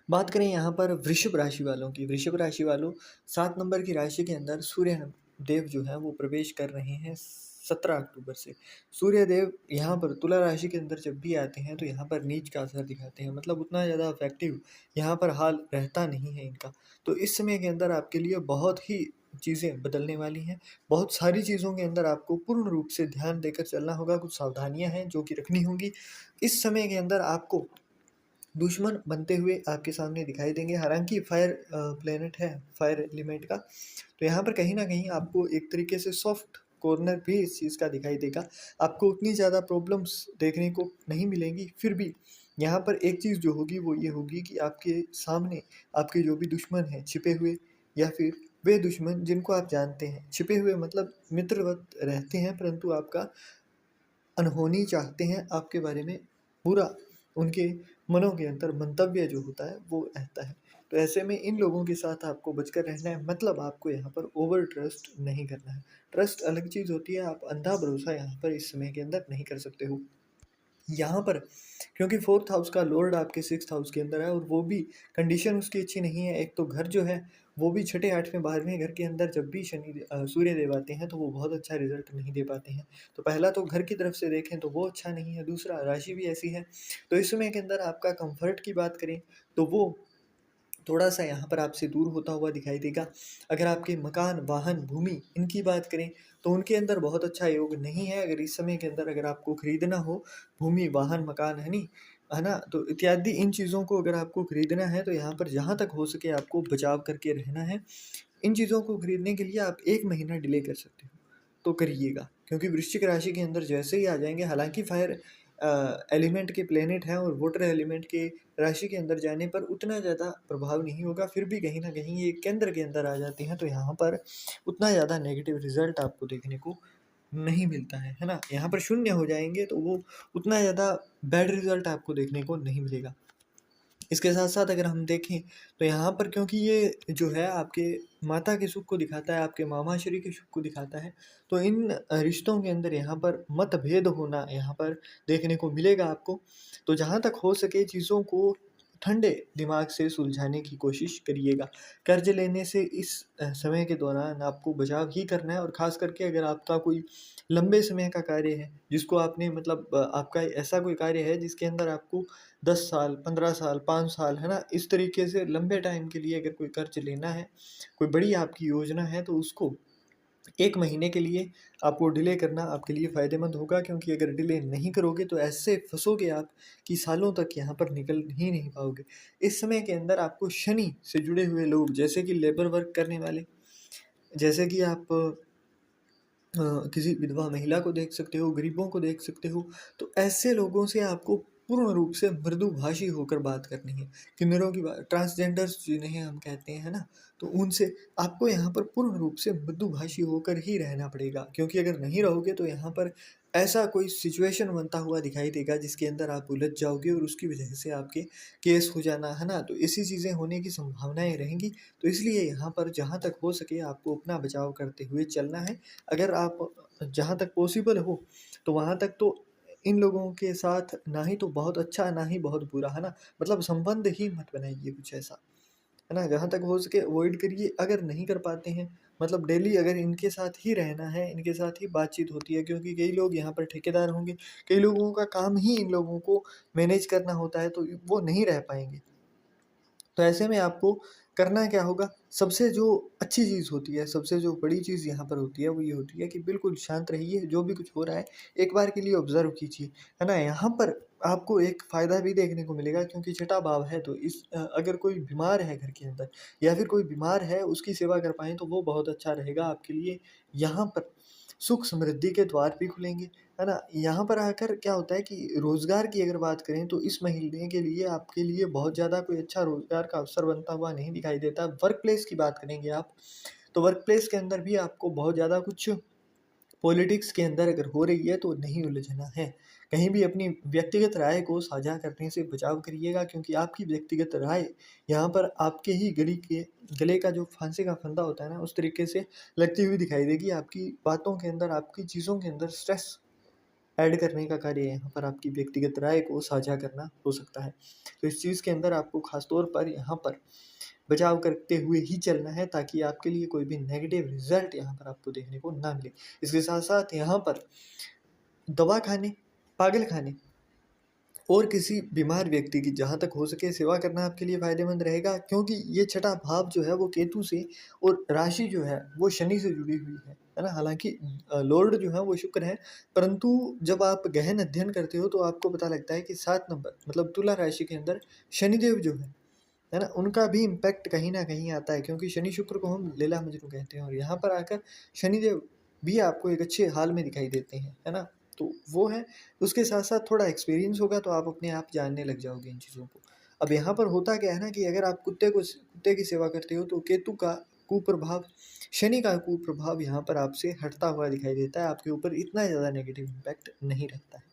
बात करें यहाँ पर वृषभ राशि वालों की, वृषभ राशि वालों 7 नंबर की राशि के अंदर सूर्य देव जो है वो प्रवेश कर रहे हैं 17 अक्टूबर से। सूर्य देव यहाँ पर तुला राशि के अंदर जब भी आते हैं तो यहाँ पर नीच का असर दिखाते हैं, मतलब उतना ज़्यादा इफेक्टिव यहाँ पर हाल रहता नहीं है इनका। तो इस समय के अंदर आपके लिए बहुत ही चीज़ें बदलने वाली हैं, बहुत सारी चीज़ों के अंदर आपको पूर्ण रूप से ध्यान देकर चलना होगा, कुछ सावधानियाँ हैं जो कि रखनी होंगी। इस समय के अंदर आपको दुश्मन बनते हुए आपके सामने दिखाई देंगे। हालाँकि फायर प्लैनेट है, फायर एलिमेंट का, तो यहाँ पर कहीं न कहीं आपको एक तरीके से सॉफ्ट कॉर्नर भी इस चीज़ का दिखाई देगा। आपको उतनी ज़्यादा प्रॉब्लम्स देखने को नहीं मिलेंगी, फिर भी यहाँ पर एक चीज़ जो होगी वो ये होगी कि आपके सामने आपके जो भी दुश्मन हैं छिपे हुए, या फिर वे दुश्मन जिनको आप जानते हैं, छिपे हुए मतलब मित्रवत रहते हैं परंतु आपका अनहोनी चाहते हैं, आपके बारे में बुरा उनके मनों के अंदर मंतव्य जो होता है वो रहता है। तो ऐसे में इन लोगों के साथ आपको बचकर रहना है, मतलब आपको यहाँ पर ओवर ट्रस्ट नहीं करना है। ट्रस्ट अलग चीज़ होती है, आप अंधा भरोसा यहाँ पर इस समय के अंदर नहीं कर सकते हो। यहाँ पर क्योंकि 4th हाउस का लॉर्ड आपके 6th हाउस के अंदर है और वो भी कंडीशन उसकी अच्छी नहीं है। एक तो घर जो है वो भी छठे, 8वें, 12वें घर के अंदर जब भी सूर्य देव आते हैं तो वो बहुत अच्छा रिज़ल्ट नहीं दे पाते हैं। तो पहला तो घर की तरफ से देखें तो वो अच्छा नहीं है, दूसरा राशि भी ऐसी है। तो इस समय के अंदर आपका कम्फ़र्ट की बात करें तो वो थोड़ा-सा यहाँ पर आपसे दूर होता हुआ दिखाई देगा। अगर आपके मकान, वाहन, भूमि इनकी बात करें तो उनके अंदर बहुत अच्छा योग नहीं है। अगर इस समय के अंदर अगर आपको खरीदना हो भूमि, वाहन, मकान, है ना? तो इत्यादि इन चीज़ों को अगर आपको खरीदना है तो यहाँ पर जहाँ तक हो सके आपको बचाव करके रहना है। इन चीज़ों को खरीदने के लिए आप 1 महीना डिले कर सकते हो, तो करिएगा, क्योंकि वृश्चिक राशि के अंदर जैसे ही आ जाएँगे, हालाँकि फायर एलिमेंट के प्लैनेट हैं और वाटर एलिमेंट के राशि के अंदर जाने पर उतना ज़्यादा प्रभाव नहीं होगा, फिर भी कहीं न कहीं ये केंद्र के अंदर आ जाते हैं, तो यहाँ पर उतना ज़्यादा नेगेटिव रिज़ल्ट आपको देखने को नहीं मिलता है ना? यहाँ पर शून्य हो जाएँगे तो वो उतना ज़्यादा बैड रिज़ल्ट आपको देखने को नहीं मिलेगा। इसके साथ-साथ अगर हम देखें तो यहाँ पर क्योंकि ये जो है आपके माता के सुख को दिखाता है, आपके मामाश्री के सुख को दिखाता है, तो इन रिश्तों के अंदर यहाँ पर मतभेद होना यहाँ पर देखने को मिलेगा आपको। तो जहाँ तक हो सके चीज़ों को ठंडे दिमाग से सुलझाने की कोशिश करिएगा। कर्ज़ लेने से इस समय के दौरान आपको बचाव ही करना है, और ख़ास करके अगर आपका कोई लंबे समय का कार्य है, जिसको आपने मतलब आपका ऐसा कोई कार्य है जिसके अंदर आपको 10 साल, 15 साल, 5 साल, है ना? इस तरीके से लंबे टाइम के लिए अगर कोई कर्ज़ लेना है, कोई बड़ी आपकी योजना है, तो उसको 1 महीने के लिए आपको डिले करना आपके लिए फ़ायदेमंद होगा, क्योंकि अगर डिले नहीं करोगे तो ऐसे फँसोगे आप कि सालों तक यहाँ पर निकल ही नहीं पाओगे। इस समय के अंदर आपको शनि से जुड़े हुए लोग, जैसे कि लेबर वर्क करने वाले, जैसे कि आप किसी विधवा महिला को देख सकते हो, गरीबों को देख सकते हो, तो ऐसे लोगों से आपको पूर्ण रूप से मृदुभाषी होकर बात करनी है। किन्नरों की बात, ट्रांसजेंडर्स जिन्हें हम कहते हैं, है ना? तो उनसे आपको यहाँ पर पूर्ण रूप से मृदुभाषी होकर ही रहना पड़ेगा, क्योंकि अगर नहीं रहोगे तो यहाँ पर ऐसा कोई सिचुएशन बनता हुआ दिखाई देगा जिसके अंदर आप उलझ जाओगे और उसकी वजह से आपके केस हो जाना, है ना? तो ऐसी चीज़ें होने की संभावनाएँ रहेंगी। तो इसलिए यहाँ पर जहाँ तक हो सके आपको अपना बचाव करते हुए चलना है। अगर आप जहाँ तक पॉसिबल हो तो वहाँ तक तो इन लोगों के साथ ना ही तो बहुत अच्छा, ना ही बहुत बुरा, है ना? मतलब संबंध ही मत बनाइए कुछ ऐसा, है ना? जहाँ तक हो सके अवॉइड करिए। अगर नहीं कर पाते हैं, मतलब डेली अगर इनके साथ ही रहना है, इनके साथ ही बातचीत होती है, क्योंकि कई लोग यहाँ पर ठेकेदार होंगे, कई लोगों का काम ही इन लोगों को मैनेज करना होता है, तो वो नहीं रह पाएँगे। तो ऐसे में आपको करना क्या होगा, सबसे जो अच्छी चीज़ होती है, सबसे जो बड़ी चीज़ यहाँ पर होती है, वो ये होती है कि बिल्कुल शांत रहिए, जो भी कुछ हो रहा है, एक बार के लिए ऑब्ज़र्व कीजिए, है ना? यहाँ पर आपको एक फ़ायदा भी देखने को मिलेगा, क्योंकि छठा भाव है, तो अगर कोई बीमार है घर के अंदर, या फिर कोई बीमार है, उसकी सेवा कर पाएँ, तो वो बहुत अच्छा रहेगा आपके लिए। यहाँ पर सुख समृद्धि के द्वार भी खुलेंगे, है ना? यहाँ पर आकर क्या होता है कि रोज़गार की अगर बात करें तो इस महीने के लिए आपके लिए बहुत ज़्यादा कोई अच्छा रोज़गार का अवसर बनता हुआ नहीं दिखाई देता। वर्क प्लेस की बात करेंगे आप, तो वर्क प्लेस के अंदर भी आपको बहुत ज़्यादा कुछ पॉलिटिक्स के अंदर अगर हो रही है तो नहीं उलझना है। कहीं भी अपनी व्यक्तिगत राय को साझा करने से बचाव करिएगा, क्योंकि आपकी व्यक्तिगत राय यहाँ पर आपके ही गले का जो फांसी का फंदा होता है ना, उस तरीके से लगती हुई दिखाई देगी। आपकी बातों के अंदर, आपकी चीज़ों के अंदर स्ट्रेस ऐड करने का कार्य यहाँ पर आपकी व्यक्तिगत राय को साझा करना हो सकता है। तो इस चीज़ के अंदर आपको खास तौर पर यहाँ पर बचाव करते हुए ही चलना है, ताकि आपके लिए कोई भी नेगेटिव रिजल्ट यहाँ पर आपको देखने को ना मिले। इसके साथ साथ यहाँ पर दवा खाने, पागल खाने और किसी बीमार व्यक्ति की जहाँ तक हो सके सेवा करना आपके लिए फ़ायदेमंद रहेगा, क्योंकि ये छठा भाव जो है वो केतु से और राशि जो है वो शनि से जुड़ी हुई है ना? हालाँकि लॉर्ड जो है वो शुक्र है, परंतु जब आप गहन अध्ययन करते हो तो आपको पता लगता है कि 7 नंबर मतलब तुला राशि के अंदर शनिदेव जो है ना? उनका भी इम्पैक्ट कहीं न कहीं आता है, क्योंकि शनि शुक्र को हम लीला मजनू कहते हैं और यहाँ पर आकर शनिदेव भी आपको एक अच्छे हाल में दिखाई देते हैं, है ना? तो वो है। उसके साथ-साथ थोड़ा एक्सपीरियंस होगा तो आप अपने आप जानने लग जाओगे इन चीज़ों को। अब यहाँ पर होता क्या है ना कि अगर आप कुत्ते की सेवा करते हो तो केतु का कुप्रभाव, शनि का कुप्रभाव यहाँ पर आपसे हटता हुआ दिखाई देता है, आपके ऊपर इतना ज़्यादा नेगेटिव इम्पैक्ट नहीं रहता है।